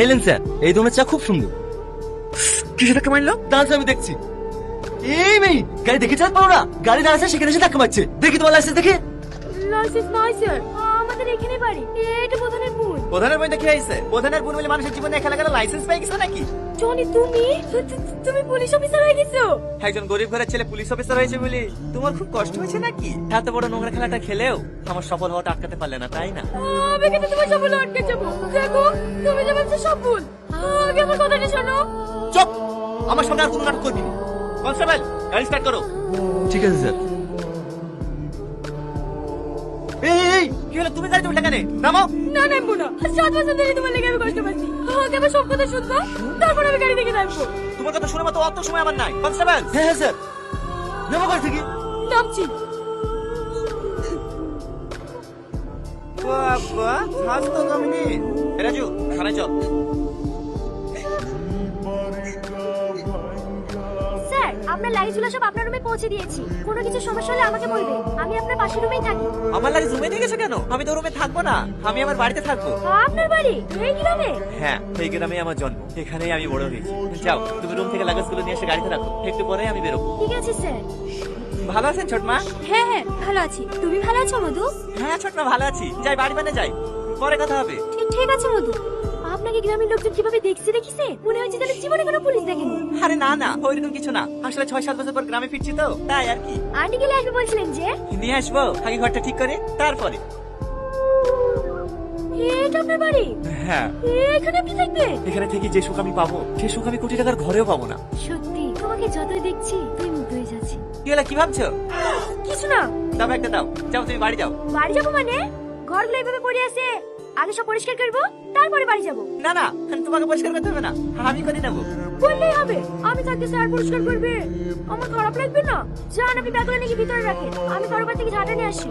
এলেন স্যার, এই ধরনের চা খুব সুন্দর। কিসে ধাক্কা মারলো? দাঁড়াচ্ছে, আমি দেখছি। এই মেয়ে, গাড়ি দেখে চালাতে পারো না? গাড়ি দাঁড়াচ্ছে সেখানে এসে ধাক্কা মারছে। দেখি তোমার লাইসেন্স দেখে। লাইসেন্স নাই স্যার, আমাদের এখানে বাড়ি। এটা প্রধানের বোন। প্রধানের বই দেখে আইছে। প্রধানের বোন বলে মানুষের জীবনে খেলা খেলা লাইসেন্স পেয়ে গেছে নাকি? জনি, তুমি পুলিশ অফিসার হয়ে গেছো? একজন গরিব ঘরের ছেলে পুলিশ অফিসার হয়েছে বলে তোমার খুব কষ্ট হয়েছে নাকি? এত বড় নোংরা খেলাটা খেলেও আমার সফল হওয়াটা আটকাতে পারলে না, তাই না? আমি কিন্তু তোমার সফল আটকে যাবো। দেখো, তুমি যে বলছো সফল, আগে আমার কথাটা শোনো। চুপ! আমার সঙ্গে আর কোনো নাটক করবি না। কনস্টেবল, গাড়ি স্টার্ট করো। ঠিক আছে স্যার। এই কি হলো? তুমি গাড়িতে উঠলে কেন? নামো। না, নামবো না। 7 বছর ধরে তোমার লেগে আমি কষ্ট পাচ্ছি। আগে আমার সব কথা শুনবো, তারপর আমি গাড়ি থেকে নামবো। তোমার কথা শুনে মতো অত সময় আমার নাই। কনস্টেবল, হ্যাঁ হ্যাঁ স্যার, নেবো গাড়ি থেকে। নামছি। বাবা, হাস তো কামিনি। রাজু, খানা চল। স্যার, আপনার লাগেজগুলো সব আপনার রুমে পৌঁছে দিয়েছি। কোনো কিছু সমস্যা হলে আমাকে বলবে, আমি আপনার পাশের রুমেই থাকি। আমার লাগেজ রুমে নিয়ে গেছো কেন? আমি তো রুমে থাকবো না, আমি আমার বাড়িতে থাকবো। আপনার বাড়ি এই গ্রামে? হ্যাঁ, এই গ্রামে আমার জন্ম, এখানেই আমি বড় হয়েছি। যাও, তুমি রুম থেকে লাগেজগুলো নিয়ে এসে গাড়িতে রাখো, একটু পরেই আমি বেরোবো। ঠিক আছে স্যার। ভালো আছেন ছোটমা? হ্যাঁ হ্যাঁ, ভালো আছি। তুমি ভালো আছো মধু? হ্যাঁ ছোটমা, ভালো আছি। যাই, বাড়ি বানে যাই, পরে কথা হবে। ঠিক আছে মধু। আপনাকে গ্রামের লোকজন কিভাবে দেখছে দেখিছে? মনে হচ্ছে যেন জীবনে কোনো পুলিশ দেখেনি। আরে না না, ওইরকম কিছু না। আসলে 6-7 বছর পর গ্রামে ফিরছি তো, তাই আর কি। আন্টি গেলে আসবে বলছিলেন যে? নিয়ে আসবো, আগে ঘরটা ঠিক করে তারপরে। এটা আপনার বাড়ি? হ্যাঁ, এখানে আপনি থাকবেন? এখানে থেকে যে সুখ আমি পাবো, সে সুখ আমি কোটি টাকার ঘরেও পাবো না। সত্যি, তোমাকে যতই দেখছি তুই মুগ্ধ হয়ে যাচ্ছি। কি হলো, কি ভাবছো? কিছু না। দাও, একটা দাও। যাও, তুমি বাড়ি যাও। বাড়ি যাবো মানে? ঘরগুলো এইভাবে পড়ে আছে, আগে সব পরিষ্কার করবো, তারপরে বাড়ি যাবো। না না, তোমাকে পরিষ্কার করতে হবে না, আমি করে নেবো। বললেই হবে। আমি থাকতে স্যার পরিষ্কার করবে, আমার খারাপ লাগবে না? যান, আপনি ব্যাগগুলো নাকি ভিতরে রাখেন, আমি কারোবার থেকে ঝাঁটা নিয়ে আসি।